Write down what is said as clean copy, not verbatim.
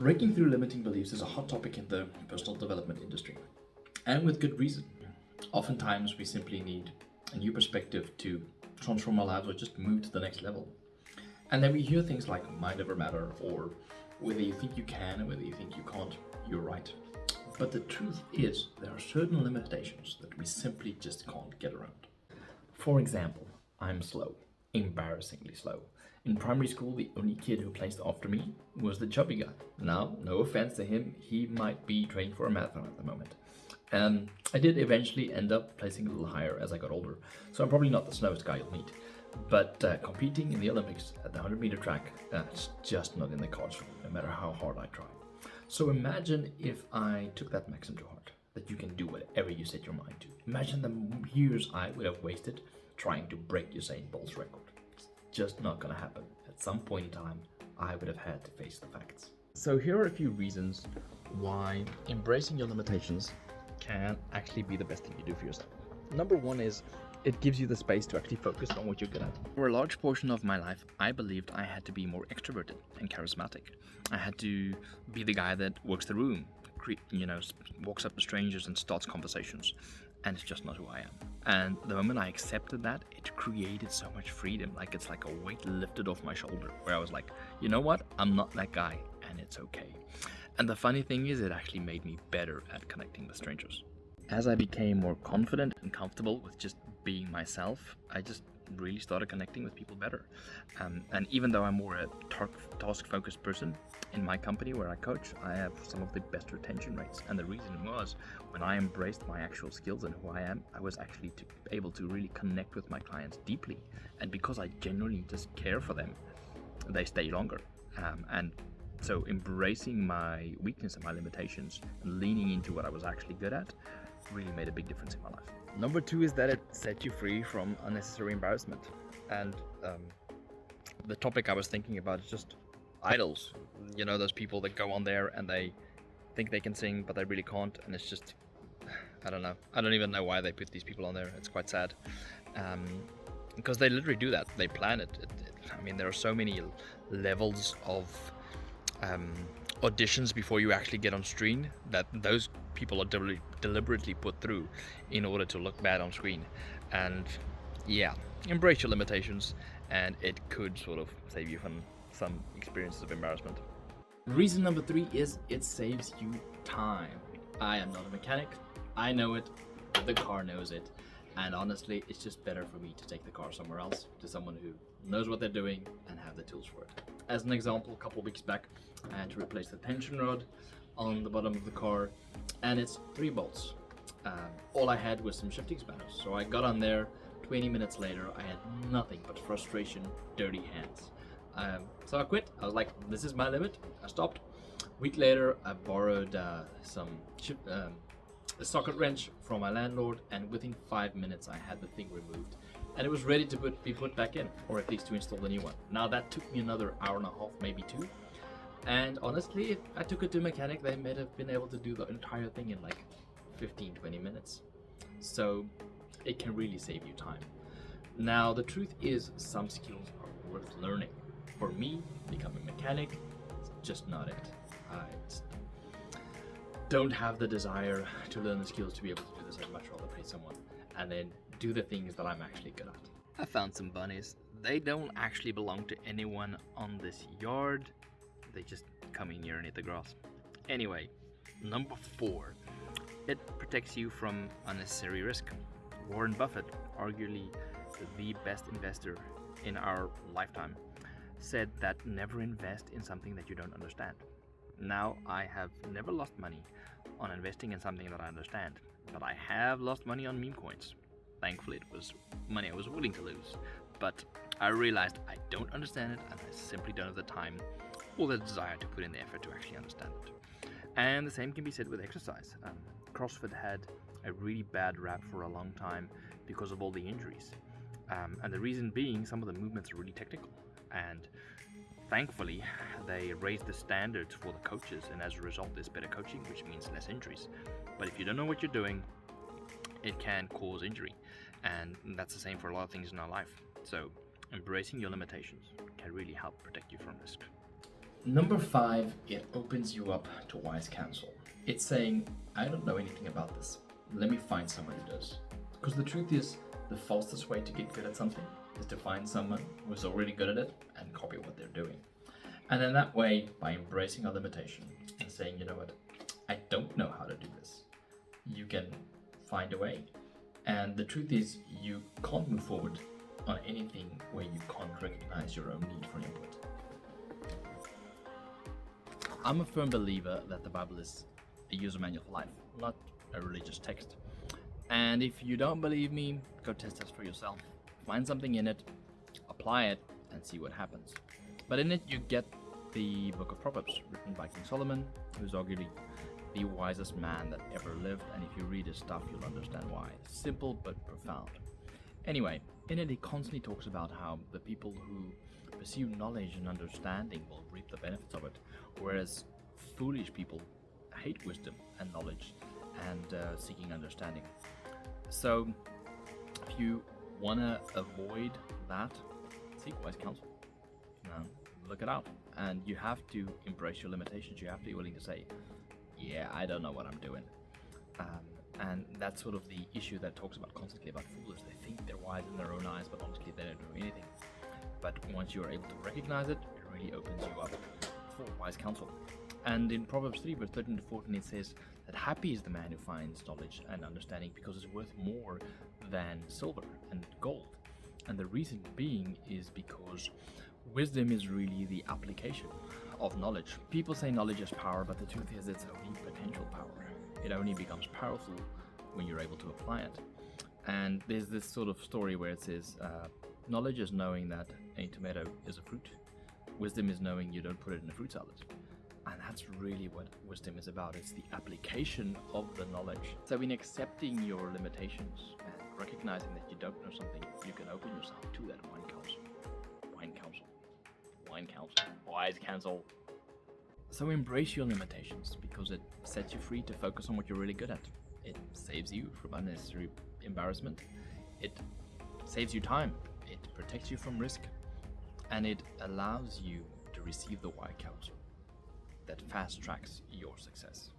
Breaking through limiting beliefs is a hot topic in the personal development industry, and with good reason. Oftentimes, we simply need a new perspective to transform our lives or just move to the next level. And then we hear things like mind over matter, or whether you think you can and whether you think you can't, you're right. But the truth is, there are certain limitations that we simply just can't get around. For example, I'm slow, embarrassingly slow. In primary school, the only kid who placed after me was the chubby guy. Now, no offense to him, he might be training for a marathon at the moment. I did eventually end up placing a little higher as I got older, so I'm probably not the slowest guy you'll meet. But competing in the Olympics at the 100-meter track, that's just not in the cards for me, no matter how hard I try. So imagine if I took that maxim to heart, that you can do whatever you set your mind to. Imagine the years I would have wasted trying to break Usain Bolt's record. It's just not gonna happen. At some point in time, I would have had to face the facts. So here are a few reasons why embracing your limitations can actually be the best thing you do for yourself. Number one is it gives you the space to actually focus on what you're good at. For a large portion of my life, I believed I had to be more extroverted and charismatic. I had to be the guy that works the room, walks up to strangers and starts conversations. And it's just not who I am. And the moment I accepted that, it created so much freedom. Like it's like a weight lifted off my shoulder, where I was like, you know what? I'm not that guy, and it's okay. And the funny thing is, it actually made me better at connecting with strangers. As I became more confident and comfortable with just being myself, I just really started connecting with people better. And even though I'm more a task-focused person, in my company where I coach, I have some of the best retention rates. And the reason was, when I embraced my actual skills and who I am, I was actually able to really connect with my clients deeply. And because I genuinely just care for them, they stay longer. And so embracing my weakness and my limitations and leaning into what I was actually good at really made a big difference in my life. Number two is that it set you free from unnecessary embarrassment. And the topic I was thinking about is just idols. You know, those people that go on there and they think they can sing, but they really can't. And it's just, I don't know. I don't even know why they put these people on there. It's quite sad. Because they literally do that. They plan it. I mean, there are so many levels of auditions before you actually get on screen that those people are deliberately put through in order to look bad on screen. And yeah, embrace your limitations, and it could sort of save you from some experiences of embarrassment. Reason number three is it saves you time. I am not a mechanic. I know it. The car knows it. And honestly, it's just better for me to take the car somewhere else, to someone who knows what they're doing and have the tools for it. As an example, a couple of weeks back, I had to replace the tension rod on the bottom of the car, and it's 3 bolts. All I had was some shifting spanners. So I got on there, 20 minutes later, I had nothing but frustration, dirty hands. So I quit. I was like, this is my limit. I stopped. A week later, I borrowed a socket wrench from my landlord, and within 5 minutes I had the thing removed and it was ready to be put back in, or at least to install a new one. Now that took me another hour and a half, maybe 2, and honestly, if I took it to a mechanic, they might have been able to do the entire thing in like 15-20 minutes. So it can really save you time. Now the truth is, some skills are worth learning. For me, becoming a mechanic is just not it. I don't have the desire to learn the skills to be able to do this. I'd much rather pay someone and then do the things that I'm actually good at. I found some bunnies. They don't actually belong to anyone on this yard. They just come in here and eat the grass. Anyway, number 4. It protects you from unnecessary risk. Warren Buffett, arguably the best investor in our lifetime, said that never invest in something that you don't understand. Now, I have never lost money on investing in something that I understand, but I have lost money on meme coins. Thankfully, it was money I was willing to lose, but I realized I don't understand it, and I simply don't have the time or the desire to put in the effort to actually understand it. And the same can be said with exercise. CrossFit had a really bad rap for a long time because of all the injuries. And the reason being, some of the movements are really technical, and thankfully, they raised the standards for the coaches, and as a result, there's better coaching, which means less injuries. But if you don't know what you're doing, it can cause injury, and that's the same for a lot of things in our life. So embracing your limitations can really help protect you from risk. Number 5, it opens you up to wise counsel. It's saying, I don't know anything about this. Let me find someone who does. Because the truth is, the fastest way to get good at something is to find someone who's already good at it and copy what they're doing. And in that way, by embracing our limitation and saying, you know what, I don't know how to do this, you can find a way. And the truth is, you can't move forward on anything where you can't recognize your own need for input. I'm a firm believer that the Bible is a user manual for life, not a religious text. And if you don't believe me, go test this for yourself. Find something in it, apply it, and see what happens. But in it, you get the book of Proverbs, written by King Solomon, who's arguably the wisest man that ever lived. And if you read his stuff, you'll understand why. Simple but profound. Anyway, in it, he constantly talks about how the people who pursue knowledge and understanding will reap the benefits of it, whereas foolish people hate wisdom and knowledge and seeking understanding. So if you want to avoid that, seek wise counsel. Look it out. And you have to embrace your limitations. You have to be willing to say, yeah, I don't know what I'm doing. And that's sort of the issue that talks about constantly about fools. They think they're wise in their own eyes, but honestly they don't know anything. But once you're able to recognize it, it really opens you up for wise counsel. And in Proverbs 3, verse 13 to 14, it says that happy is the man who finds knowledge and understanding, because it's worth more than silver and gold. And the reason being is because wisdom is really the application of knowledge. People say knowledge is power, but the truth is it's only potential power. It only becomes powerful when you're able to apply it. And there's this sort of story where it says, knowledge is knowing that a tomato is a fruit. Wisdom is knowing you don't put it in a fruit salad. And that's really what wisdom is about. It's the application of the knowledge. So in accepting your limitations and recognizing that you don't know something, you can open yourself to that wise counsel. So embrace your limitations, because it sets you free to focus on what you're really good at. It saves you from unnecessary embarrassment. It saves you time. It protects you from risk. And it allows you to receive the wise counsel that fast tracks your success.